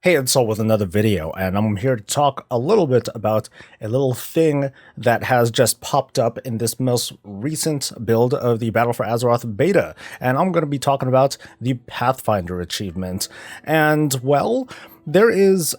Hey, it's Sol with another video, and I'm here to talk a little bit about a little thing that has just popped up in this most recent build of the Battle for Azeroth beta, and I'm going to be talking about the Pathfinder achievement. And, well, there's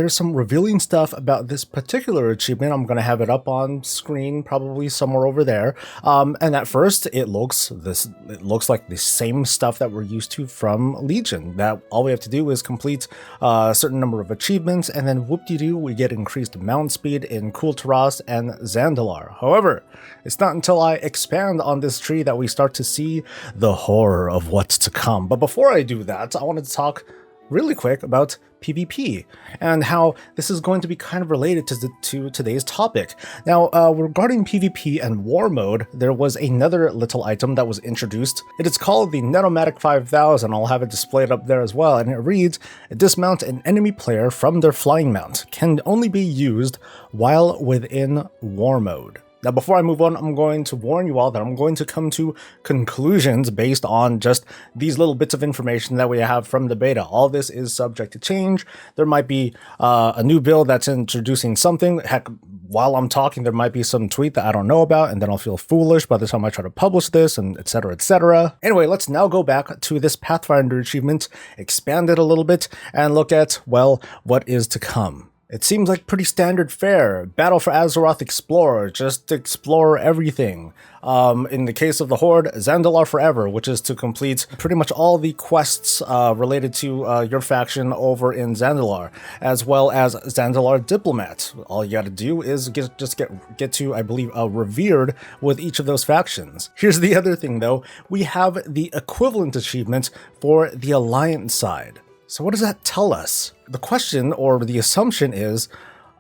some revealing stuff about this particular achievement. I'm going to have it up on screen, probably somewhere over there. And at first, it looks like the same stuff that we're used to from Legion. That all we have to do is complete a certain number of achievements, and then whoop-de-doo, we get increased mount speed in Kul'Tiras and Zandalar. However, it's not until I expand on this tree that we start to see the horror of what's to come. But before I do that, I wanted to talk really quick about PvP and how this is going to be kind of related to today's topic. Now, regarding PvP and War Mode, there was another little item that was introduced. It is called the Netomatic 5000. I'll have it displayed up there as well, and it reads, dismount an enemy player from their flying mount. Can only be used while within War Mode. Now, before I move on, I'm going to warn you all that I'm going to come to conclusions based on just these little bits of information that we have from the beta. All this is subject to change. There might be a new build that's introducing something. Heck, while I'm talking, there might be some tweet that I don't know about, and then I'll feel foolish by the time I try to publish this, and etc., etc. Anyway, let's now go back to this Pathfinder achievement, expand it a little bit, and look at, well, what is to come. It seems like pretty standard fare. Battle for Azeroth Explorer, just explore everything. In the case of the Horde, Zandalar Forever, which is to complete pretty much all the quests related to your faction over in Zandalar, as well as Zandalar Diplomat. All you gotta do is get to, I believe, Revered with each of those factions. Here's the other thing though, we have the equivalent achievement for the Alliance side. So what does that tell us? The question, or the assumption is,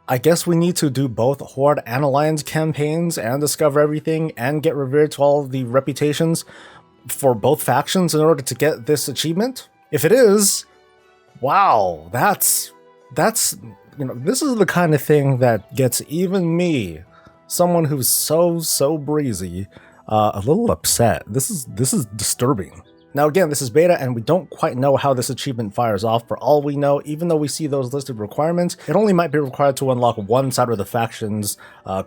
I guess we need to do both Horde and Alliance campaigns and discover everything and get revered to all the reputations for both factions in order to get this achievement? If it is, wow, that's this is the kind of thing that gets even me, someone who's so breezy, a little upset. This is disturbing. Now again, this is beta and we don't quite know how this achievement fires off. For all we know, even though we see those listed requirements, it only might be required to unlock one side of the faction's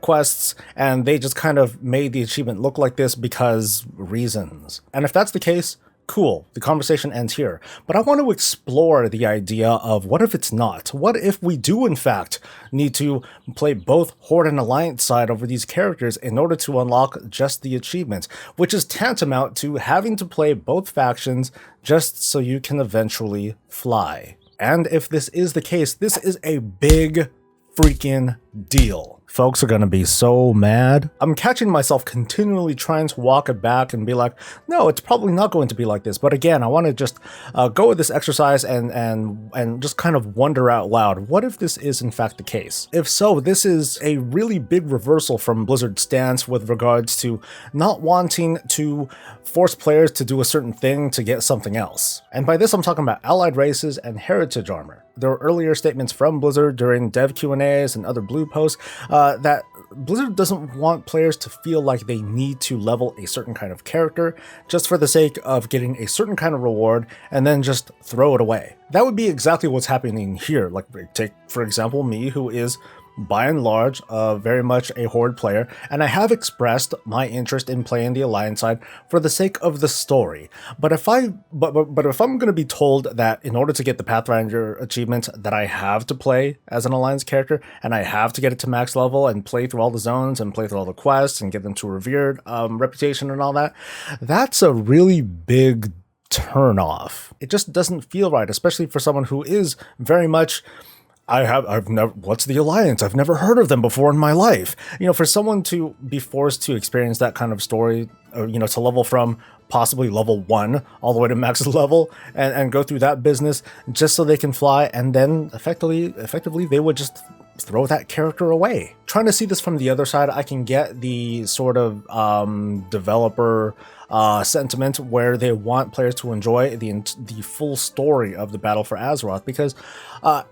quests, and they just kind of made the achievement look like this because reasons. And if that's the case, cool, the conversation ends here. But I want to explore the idea of what if it's not? What if we do in fact need to play both Horde and Alliance side over these characters in order to unlock just the achievement, which is tantamount to having to play both factions just so you can eventually fly. And if this is the case, this is a big freaking deal. Folks are gonna be so mad. I'm catching myself continually trying to walk it back and be like, no, it's probably not going to be like this. But again, I want to just go with this exercise and just kind of wonder out loud, what if this is in fact the case? If so, this is a really big reversal from Blizzard's stance with regards to not wanting to force players to do a certain thing to get something else. And by this, I'm talking about allied races and heritage armor. There were earlier statements from Blizzard during dev Q&As and other blue posts that Blizzard doesn't want players to feel like they need to level a certain kind of character just for the sake of getting a certain kind of reward and then just throw it away. That would be exactly what's happening here. Like, take, for example, me, who is by and large, very much a Horde player, and I have expressed my interest in playing the Alliance side for the sake of the story. But if I'm going to be told that in order to get the Pathfinder achievement that I have to play as an Alliance character, and I have to get it to max level and play through all the zones and play through all the quests and get them to Revered reputation and all that, that's a really big turn off. It just doesn't feel right, especially for someone who is very much, I've never, what's the Alliance? I've never heard of them before in my life. You know, for someone to be forced to experience that kind of story, to level from possibly level 1 all the way to max level and go through that business just so they can fly, and then effectively they would just throw that character away. Trying to see this from the other side, I can get the sort of developer sentiment where they want players to enjoy the full story of the Battle for Azeroth, because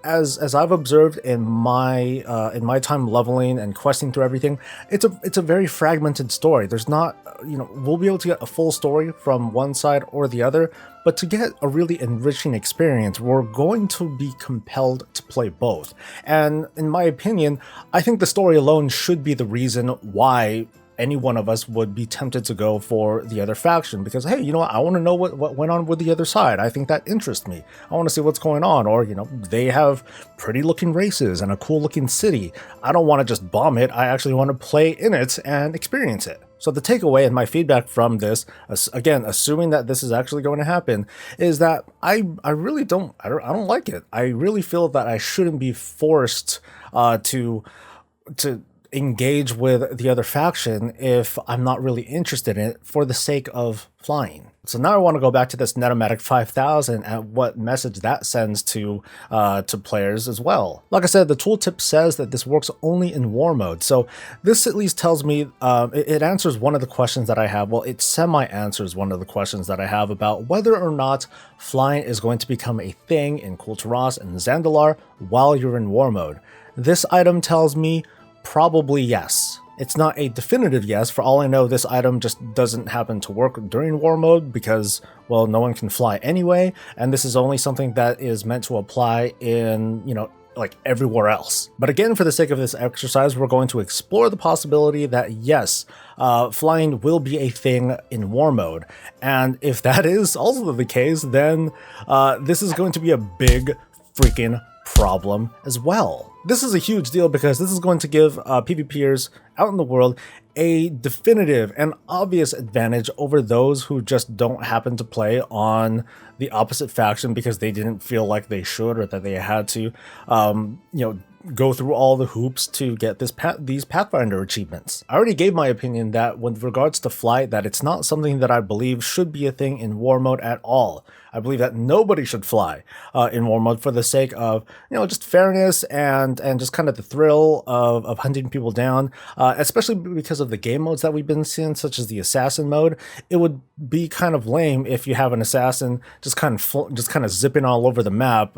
as I've observed in my time leveling and questing through everything, it's a very fragmented story. There's not, we'll be able to get a full story from one side or the other, but to get a really enriching experience, we're going to be compelled to play both. And in my opinion, I think the story alone should be the reason why any one of us would be tempted to go for the other faction, because hey, you know what, I want to know what went on with the other side. I think that interests me. I want to see what's going on. Or they have pretty looking races and a cool looking city. I don't want to just bomb it. I actually want to play in it and experience it. So the takeaway and my feedback from this, again, assuming that this is actually going to happen, is that I really don't like it. I really feel that I shouldn't be forced to engage with the other faction if I'm not really interested in it for the sake of flying. So now I want to go back to this Netomatic 5000 and what message that sends to players as well. Like I said, the tooltip says that this works only in war mode. So this at least tells me, it answers one of the questions that I have. Well, it semi-answers one of the questions that I have about whether or not flying is going to become a thing in Kulturas and Zandalar while you're in war mode. This item tells me probably yes. It's not a definitive yes. For all I know, this item just doesn't happen to work during war mode because, well, no one can fly anyway, and this is only something that is meant to apply in, like everywhere else. But again, for the sake of this exercise, we're going to explore the possibility that yes, flying will be a thing in war mode. And if that is also the case, then this is going to be a big freaking problem as well. This is a huge deal because this is going to give PvPers out in the world a definitive and obvious advantage over those who just don't happen to play on the opposite faction because they didn't feel like they should or that they had to, go through all the hoops to get these Pathfinder achievements. I already gave my opinion that with regards to flight, that it's not something that I believe should be a thing in war mode at all. I believe that nobody should fly in war mode for the sake of, just fairness and just kind of the thrill of hunting people down, especially because of the game modes that we've been seeing, such as the assassin mode. It would be kind of lame if you have an assassin just kind of zipping all over the map,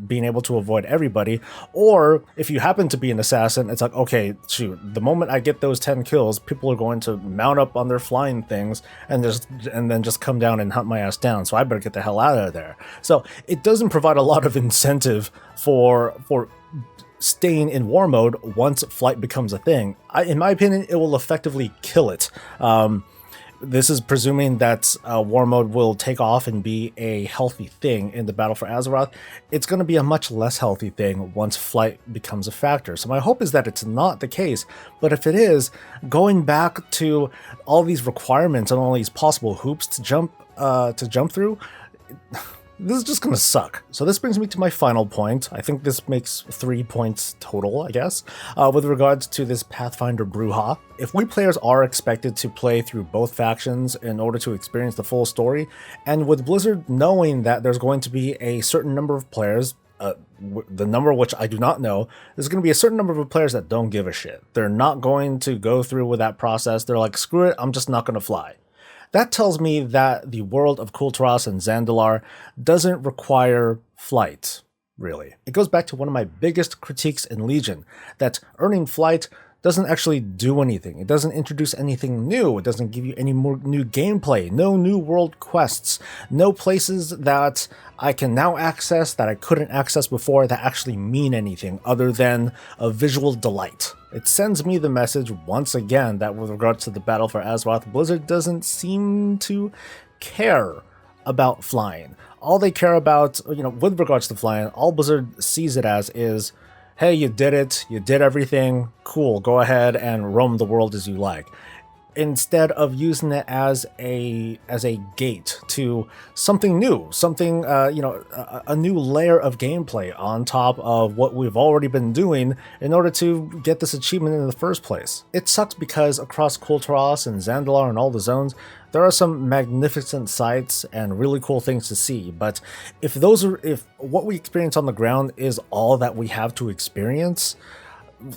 being able to avoid everybody. Or if you happen to be an assassin, it's like, okay, shoot, the moment I get those 10 kills, people are going to mount up on their flying things and then just come down and hunt my ass down. So I better get the hell out of there. So it doesn't provide a lot of incentive for staying in war mode once flight becomes a thing. In my opinion, it will effectively kill it. This is presuming that war mode will take off and be a healthy thing in the Battle for Azeroth. It's going to be a much less healthy thing once flight becomes a factor. So my hope is that it's not the case, but if it is, going back to all these requirements and all these possible hoops to jump through, this is just gonna suck. So this brings me to my final point. I think this makes 3 points total, I guess, with regards to this Pathfinder brouhaha. If we players are expected to play through both factions in order to experience the full story, and with Blizzard knowing that there's going to be a certain number of players, the number which I do not know, there's going to be a certain number of players that don't give a shit. They're not going to go through with that process. They're like, screw it, I'm just not going to fly. That tells me that the world of Kulturas and Zandalar doesn't require flight, really. It goes back to one of my biggest critiques in Legion, that earning flight doesn't actually do anything. It doesn't introduce anything new. It doesn't give you any more new gameplay, no new world quests, no places that I can now access that I couldn't access before that actually mean anything other than a visual delight. It sends me the message once again that with regards to the Battle for Azeroth, Blizzard doesn't seem to care about flying. All they care about, with regards to flying, all Blizzard sees it as is, hey, you did it, you did everything, cool, go ahead and roam the world as you like. Instead of using it as a gate to something new, something, a new layer of gameplay on top of what we've already been doing in order to get this achievement in the first place. It sucks because across Kulturas and Zandalar and all the zones, there are some magnificent sights and really cool things to see, but if what we experience on the ground is all that we have to experience,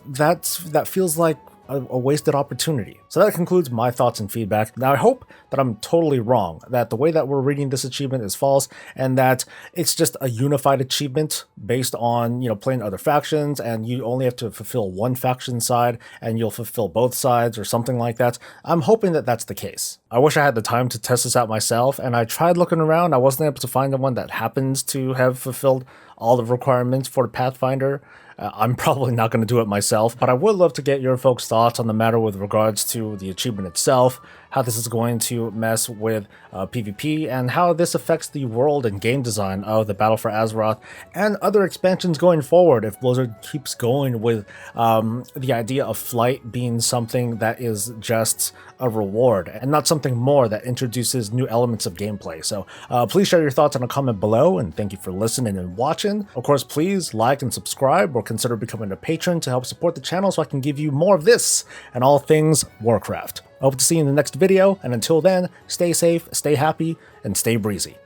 that feels like a wasted opportunity. So that concludes my thoughts and feedback. Now I hope that I'm totally wrong, that the way that we're reading this achievement is false, and that it's just a unified achievement based on, playing other factions, and you only have to fulfill one faction side and you'll fulfill both sides or something like that. I'm hoping that that's the case. I wish I had the time to test this out myself, and I tried looking around. I wasn't able to find the one that happens to have fulfilled all the requirements for Pathfinder. I'm probably not going to do it myself, but I would love to get your folks' thoughts on the matter with regards to the achievement itself, how this is going to mess with PvP, and how this affects the world and game design of the Battle for Azeroth and other expansions going forward if Blizzard keeps going with the idea of flight being something that is just a reward and not something more that introduces new elements of gameplay. So please share your thoughts in a comment below, and thank you for listening and watching. Of course, please like and subscribe, or consider becoming a patron to help support the channel so I can give you more of this and all things Warcraft. I hope to see you in the next video, and until then, stay safe, stay happy, and stay breezy.